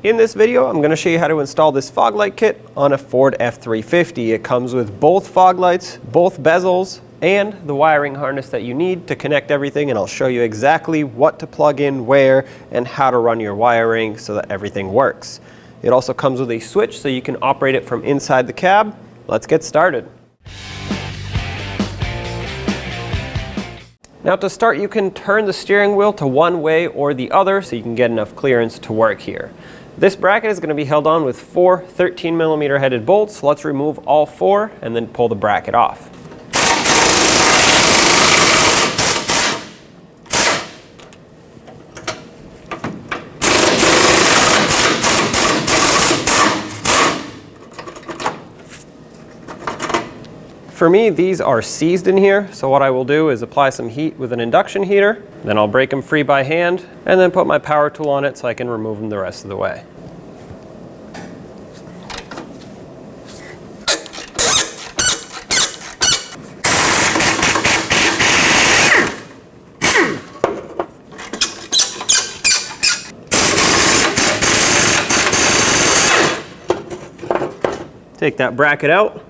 In this video, I'm going to show you how to install this fog light kit on a Ford F-350. It comes with both fog lights, both bezels, and the wiring harness that you need to connect everything, and I'll show you exactly what to plug in, where, and how to run your wiring so that everything works. It also comes with a switch so you can operate it from inside the cab. Let's get started. Now to start, you can turn the steering wheel to one way or the other so you can get enough clearance to work here. This bracket is going to be held on with 4 13mm headed bolts. Let's remove all 4 and then pull the bracket off. For me, these are seized in here, so what I will do is apply some heat with an induction heater, then I'll break them free by hand, and then put my power tool on it so I can remove them the rest of the way. Take that bracket out.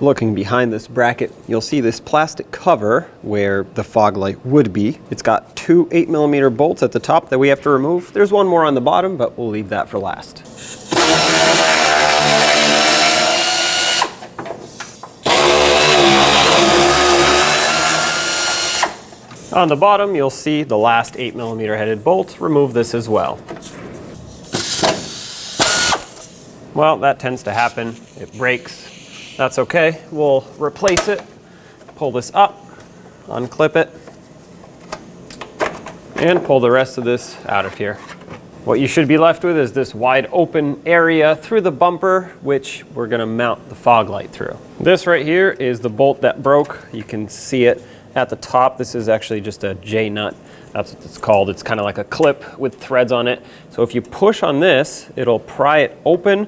Looking behind this bracket, you'll see this plastic cover where the fog light would be. It's got 2 8mm bolts at the top that we have to remove. There's one more on the bottom, but we'll leave that for last. On the bottom, you'll see the last 8mm headed bolt. Remove this as well. Well, that tends to happen. It breaks. That's okay. We'll replace it, pull this up, unclip it, and pull the rest of this out of here. What you should be left with is this wide open area through the bumper, which we're going to mount the fog light through. This right here is the bolt that broke. You can see it at the top. This is actually just a J-nut. That's what it's called. It's kind of like a clip with threads on it. So if you push on this, it'll pry it open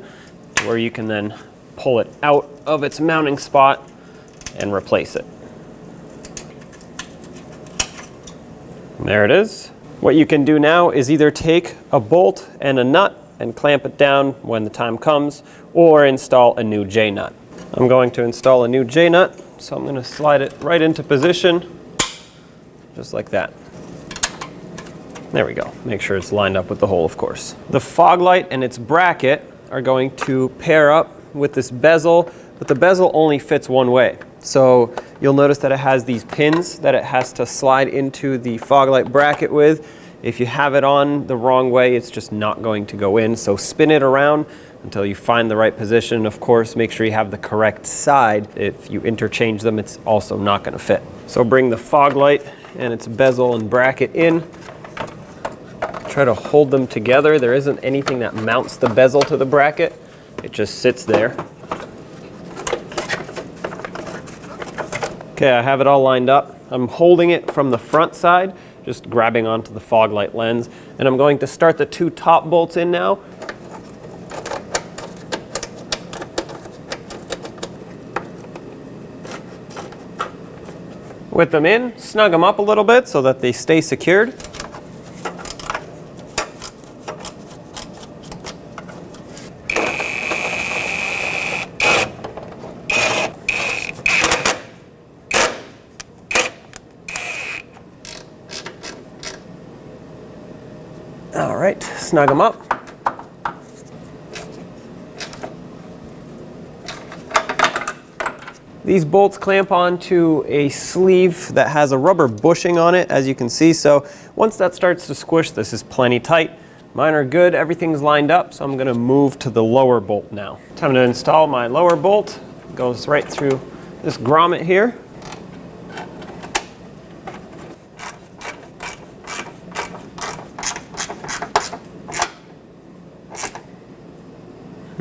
where you can then pull it out of its mounting spot and replace it. And there it is. What you can do now is either take a bolt and a nut and clamp it down when the time comes, or install a new J-nut. I'm going to install a new J-nut, so I'm going to slide it right into position, just like that. There we go. Make sure it's lined up with the hole, of course. The fog light and its bracket are going to pair up with this bezel, but the bezel only fits one way. So you'll notice that it has these pins that it has to slide into the fog light bracket with. If you have it on the wrong way, it's just not going to go in. So spin it around until you find the right position. Of course, make sure you have the correct side. If you interchange them, it's also not going to fit. So bring the fog light and its bezel and bracket in. Try to hold them together. There isn't anything that mounts the bezel to the bracket. It just sits there. Okay, I have it all lined up. I'm holding it from the front side, just grabbing onto the fog light lens, and I'm going to start the 2 top bolts in now. With them in, snug them up a little bit so that they stay secured. All right, snug them up. These bolts clamp onto a sleeve that has a rubber bushing on it, as you can see. So once that starts to squish, this is plenty tight. Mine are good, everything's lined up, so I'm gonna move to the lower bolt now. Time to install my lower bolt. It goes right through this grommet here.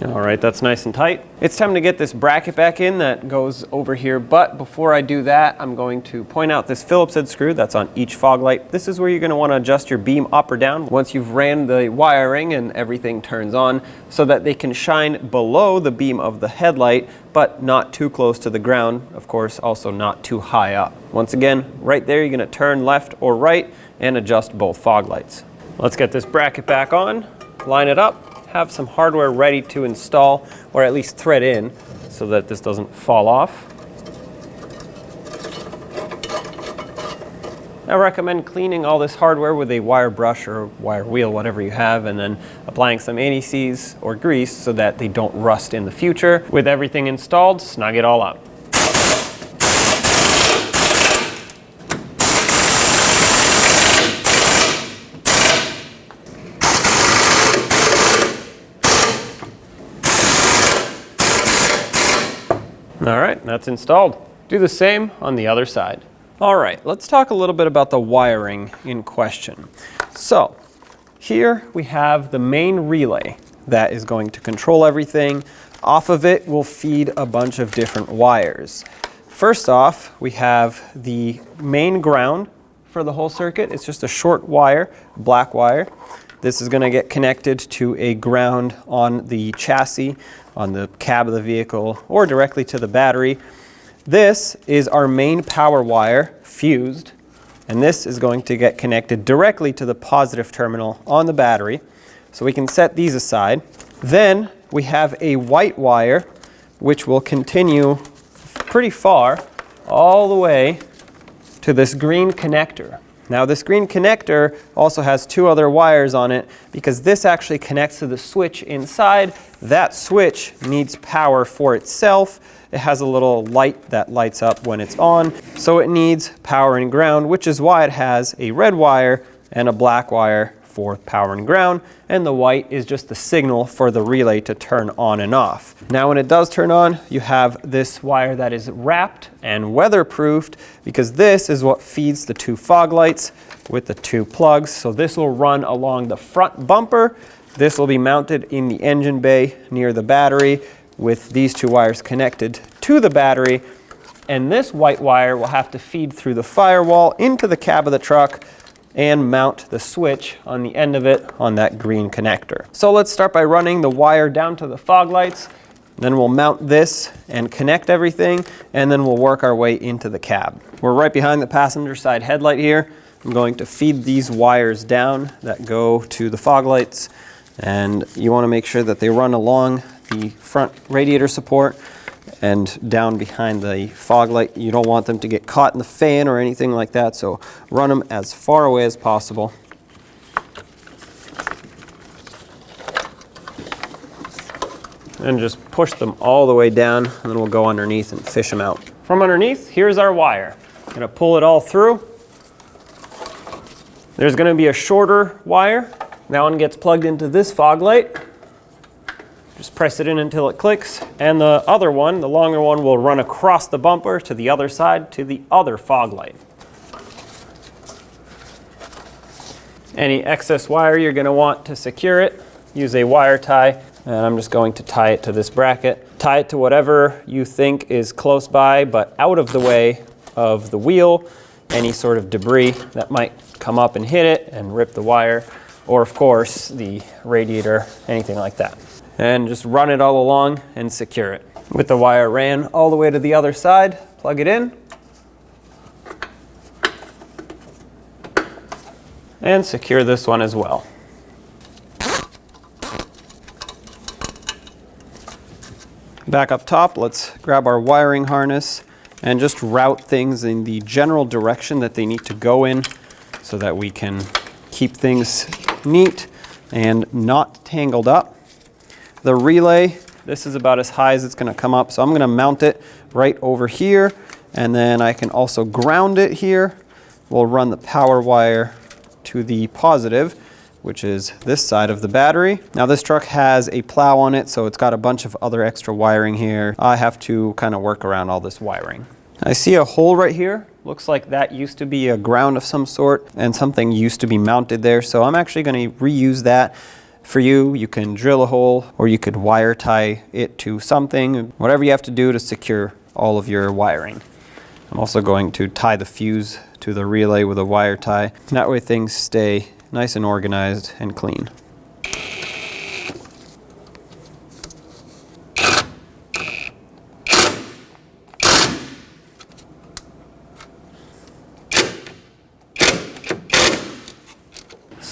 All right, that's nice and tight. It's time to get this bracket back in that goes over here, but before I do that, I'm going to point out this Phillips head screw that's on each fog light. This is where you're gonna wanna adjust your beam up or down once you've ran the wiring and everything turns on, so that they can shine below the beam of the headlight, but not too close to the ground. Of course, also not too high up. Once again, right there, you're gonna turn left or right and adjust both fog lights. Let's get this bracket back on, line it up, have some hardware ready to install, or at least thread in so that this doesn't fall off. I recommend cleaning all this hardware with a wire brush or wire wheel, whatever you have, and then applying some anti-seize or grease so that they don't rust in the future. With everything installed, snug it all up. All right, that's installed. Do the same on the other side. All right, let's talk a little bit about the wiring in question. So here we have the main relay that is going to control everything. Off of it will feed a bunch of different wires. First off, we have the main ground for the whole circuit. It's just a short wire, black wire. This is going to get connected to a ground on the chassis, on the cab of the vehicle, or directly to the battery. This is our main power wire, fused, and this is going to get connected directly to the positive terminal on the battery. So we can set these aside. Then we have a white wire, which will continue pretty far, all the way to this green connector. Now this green connector also has two other wires on it because this actually connects to the switch inside. That switch needs power for itself. It has a little light that lights up when it's on, so it needs power and ground, which is why it has a red wire and a black wire for power and ground, and the white is just the signal for the relay to turn on and off. Now when it does turn on, you have this wire that is wrapped and weatherproofed because this is what feeds the two fog lights with the two plugs. So this will run along the front bumper. This will be mounted in the engine bay near the battery with these two wires connected to the battery. And this white wire will have to feed through the firewall into the cab of the truck and mount the switch on the end of it on that green connector. So let's start by running the wire down to the fog lights. Then we'll mount this and connect everything, and then we'll work our way into the cab. We're right behind the passenger side headlight here. I'm going to feed these wires down that go to the fog lights, and you want to make sure that they run along the front radiator support and down behind the fog light. You don't want them to get caught in the fan or anything like that, so run them as far away as possible. And just push them all the way down, and then we'll go underneath and fish them out. From underneath, here's our wire. I'm gonna pull it all through. There's gonna be a shorter wire. That one gets plugged into this fog light. Just press it in until it clicks. And the other one, the longer one, will run across the bumper to the other side to the other fog light. Any excess wire you're going to want to secure it, use a wire tie. And I'm just going to tie it to this bracket. Tie it to whatever you think is close by, but out of the way of the wheel, any sort of debris that might come up and hit it and rip the wire, or of course the radiator, anything like that. And just run it all along and secure it. With the wire ran all the way to the other side, plug it in. And secure this one as well. Back up top, let's grab our wiring harness and just route things in the general direction that they need to go in so that we can keep things neat and not tangled up. The relay, this is about as high as it's going to come up, so I'm going to mount it right over here, and then I can also ground it here. We'll run the power wire to the positive, which is this side of the battery. Now this truck has a plow on it, so it's got a bunch of other extra wiring here. I have to kind of work around all this wiring. I see a hole right here. Looks like that used to be a ground of some sort, and something used to be mounted there, so I'm actually going to reuse that. For you, you can drill a hole, or you could wire tie it to something, whatever you have to do to secure all of your wiring. I'm also going to tie the fuse to the relay with a wire tie. That way things stay nice and organized and clean.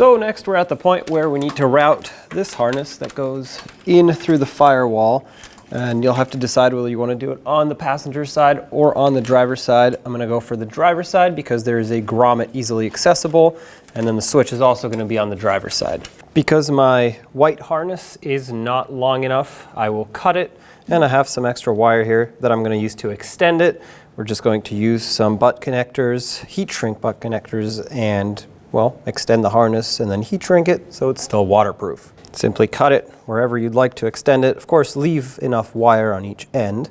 So next we're at the point where we need to route this harness that goes in through the firewall, and you'll have to decide whether you want to do it on the passenger side or on the driver's side. I'm going to go for the driver's side because there is a grommet easily accessible, and then the switch is also going to be on the driver's side. Because my white harness is not long enough, I will cut it, and I have some extra wire here that I'm going to use to extend it. We're just going to use some butt connectors, heat shrink butt connectors, and well, extend the harness and then heat shrink it so it's still waterproof. Simply cut it wherever you'd like to extend it. Of course, leave enough wire on each end.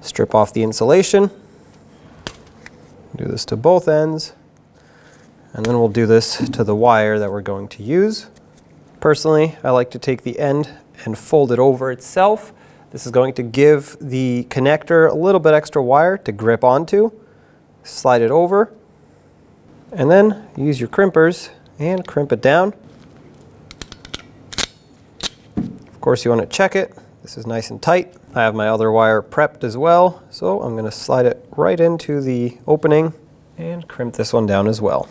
Strip off the insulation. Do this to both ends. And then we'll do this to the wire that we're going to use. Personally, I like to take the end and fold it over itself. This is going to give the connector a little bit extra wire to grip onto. Slide it over. And then use your crimpers and crimp it down. Of course, you want to check it. This is nice and tight. I have my other wire prepped as well, so I'm going to slide it right into the opening and crimp this one down as well.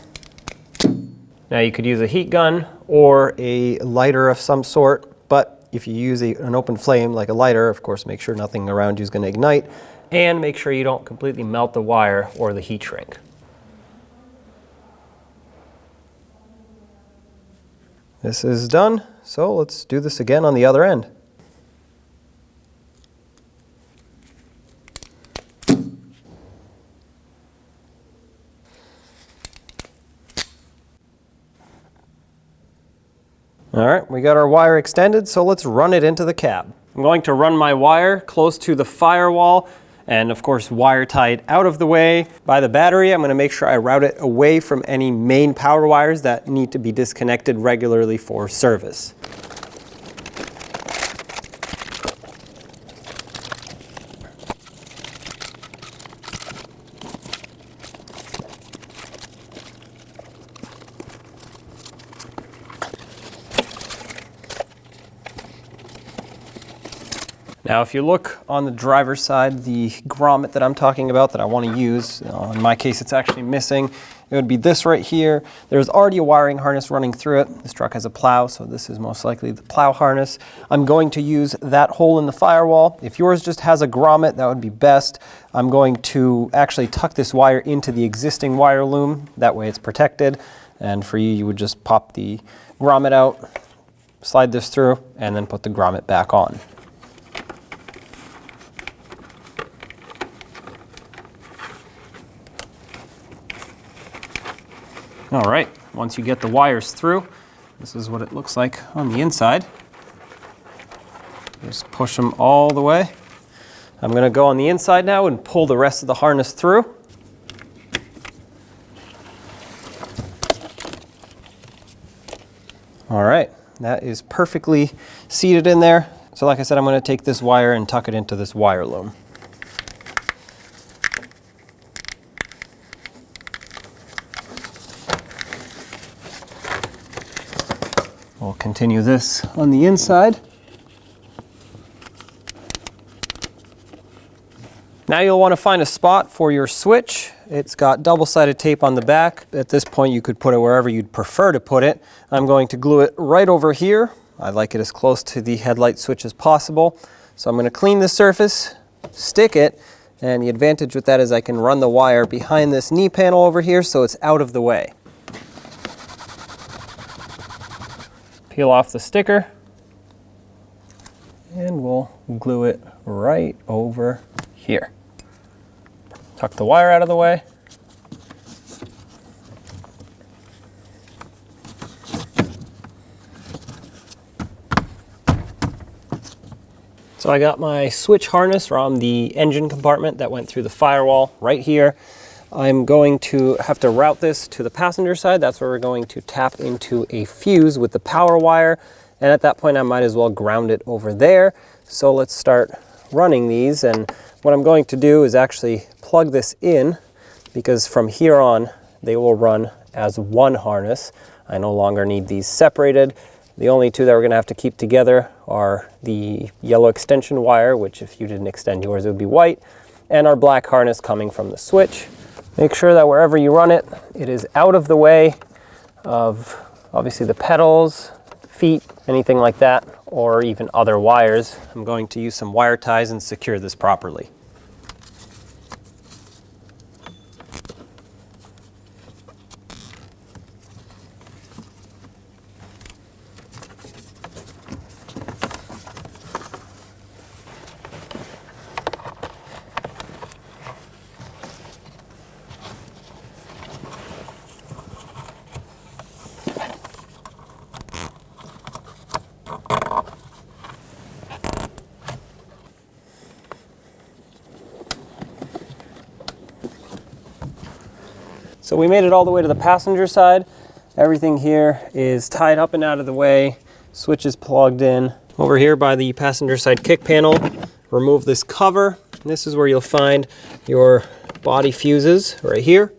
Now you could use a heat gun or a lighter of some sort, but if you use an open flame like a lighter, of course, make sure nothing around you is going to ignite, and make sure you don't completely melt the wire or the heat shrink. This is done, so let's do this again on the other end. All right, we got our wire extended, so let's run it into the cab. I'm going to run my wire close to the firewall, and of course wire tied out of the way by the battery. I'm going to make sure I route it away from any main power wires that need to be disconnected regularly for service. Now, if you look on the driver's side, the grommet that I'm talking about that I want to use, in my case it's actually missing, it would be this right here. There's already a wiring harness running through it. This truck has a plow, so this is most likely the plow harness. I'm going to use that hole in the firewall. If yours just has a grommet, that would be best. I'm going to actually tuck this wire into the existing wire loom. That way it's protected. And for you, you would just pop the grommet out, slide this through, and then put the grommet back on. All right, once you get the wires through, this is what it looks like on the inside. Just push them all the way. I'm going to go on the inside now and pull the rest of the harness through. All right, that is perfectly seated in there. So like I said, I'm going to take this wire and tuck it into this wire loom. We'll continue this on the inside. Now you'll want to find a spot for your switch. It's got double-sided tape on the back. At this point you could put it wherever you'd prefer to put it. I'm going to glue it right over here. I like it as close to the headlight switch as possible. So I'm going to clean the surface, stick it, and the advantage with that is I can run the wire behind this knee panel over here so it's out of the way. Peel off the sticker, and we'll glue it right over here. Tuck the wire out of the way. So I got my switch harness from the engine compartment that went through the firewall right here. I'm going to have to route this to the passenger side. That's where we're going to tap into a fuse with the power wire. And at that point, I might as well ground it over there. So let's start running these. And what I'm going to do is actually plug this in, because from here on, they will run as one harness. I no longer need these separated. The only two that we're going to have to keep together are the yellow extension wire, which if you didn't extend yours, it would be white, and our black harness coming from the switch. Make sure that wherever you run it, it is out of the way of obviously the pedals, feet, anything like that, or even other wires. I'm going to use some wire ties and secure this properly. So we made it all the way to the passenger side. Everything here is tied up and out of the way. Switch is plugged in. Over here by the passenger side kick panel, remove this cover. This is where you'll find your body fuses right here.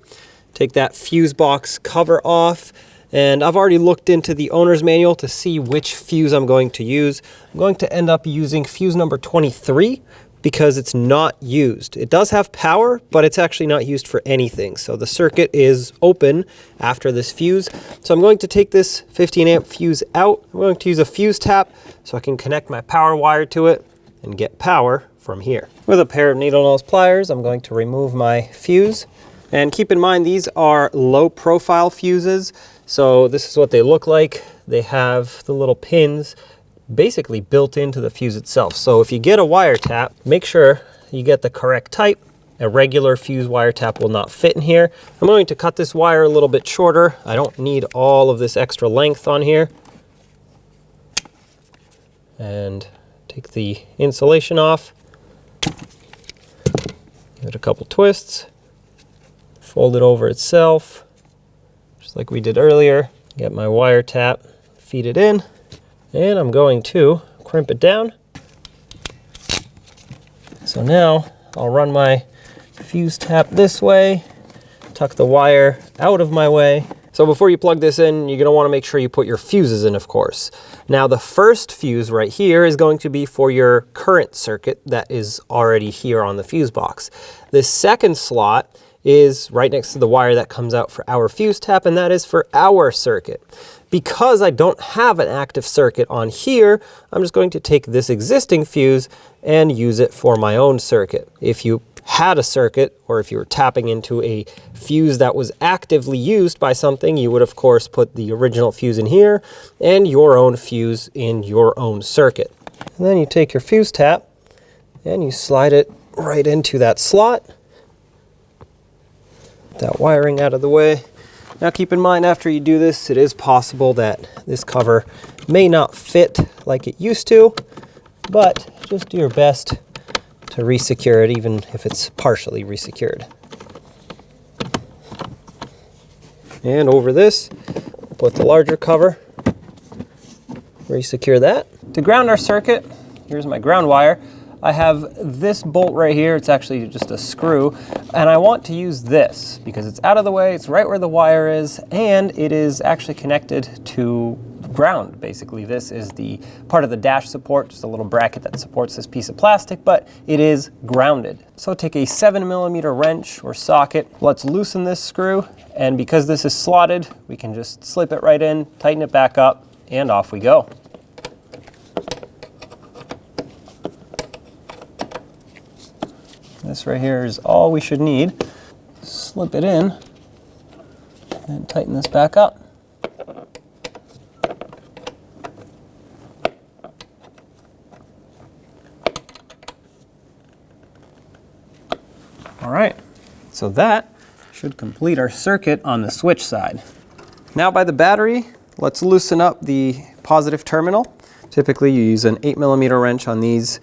Take that fuse box cover off. And I've already looked into the owner's manual to see which fuse I'm going to use. I'm going to end up using fuse number 23 because it's not used. It does have power, but it's actually not used for anything. So the circuit is open after this fuse. So I'm going to take this 15 amp fuse out. I'm going to use a fuse tap so I can connect my power wire to it and get power from here. With a pair of needle nose pliers, I'm going to remove my fuse. And keep in mind, these are low profile fuses. So this is what they look like. They have the little pins basically built into the fuse itself. So if you get a wire tap, make sure you get the correct type. A regular fuse wire tap will not fit in here. I'm going to cut this wire a little bit shorter. I don't need all of this extra length on here. And take the insulation off. Give it a couple twists. Fold it over itself, just like we did earlier. Get my wire tap, feed it in, and I'm going to crimp it down. So now I'll run my fuse tap this way, tuck the wire out of my way. So before you plug this in, you're going to want to make sure you put your fuses in, of course. Now the first fuse right here is going to be for your current circuit that is already here on the fuse box. This second slot is right next to the wire that comes out for our fuse tap, and that is for our circuit. Because I don't have an active circuit on here, I'm just going to take this existing fuse and use it for my own circuit. If you had a circuit, or if you were tapping into a fuse that was actively used by something, you would of course put the original fuse in here and your own fuse in your own circuit. And then you take your fuse tap and you slide it right into that slot. That wiring out of the way. Now keep in mind, after you do this, it is possible that this cover may not fit like it used to, but just do your best to resecure it, even if it's partially resecured. And over this, put the larger cover, resecure that. To ground our circuit, here's my ground wire. I have this bolt right here. It's actually just a screw, and I want to use this because it's out of the way, it's right where the wire is, and it is actually connected to ground. Basically, this is the part of the dash support, just a little bracket that supports this piece of plastic, but it is grounded. So take a 7mm wrench or socket. Let's loosen this screw, and because this is slotted, we can just slip it right in, tighten it back up, and off we go. This right here is all we should need. Slip it in and tighten this back up. All right, so that should complete our circuit on the switch side. Now by the battery, let's loosen up the positive terminal. Typically you use an 8mm wrench on these.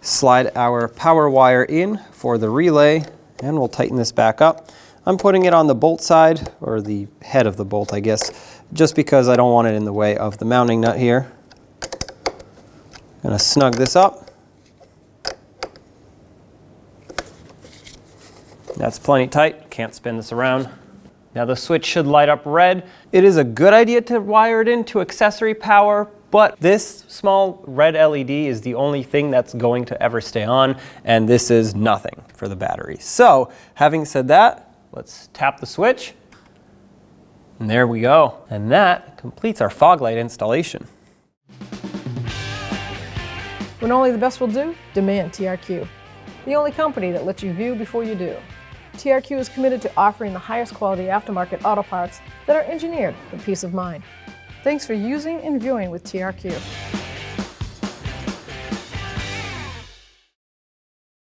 Slide our power wire in for the relay, and we'll tighten this back up. I'm putting it on the bolt side, or the head of the bolt, I guess, just because I don't want it in the way of the mounting nut here. I'm going to snug this up. That's plenty tight, can't spin this around. Now the switch should light up red. It is a good idea to wire it into accessory power, but this small red LED is the only thing that's going to ever stay on, and this is nothing for the battery. So, having said that, let's tap the switch, and there we go. And that completes our fog light installation. When only the best will do, demand TRQ. The only company that lets you view before you do. TRQ is committed to offering the highest quality aftermarket auto parts that are engineered for peace of mind. Thanks for using and viewing with TRQ.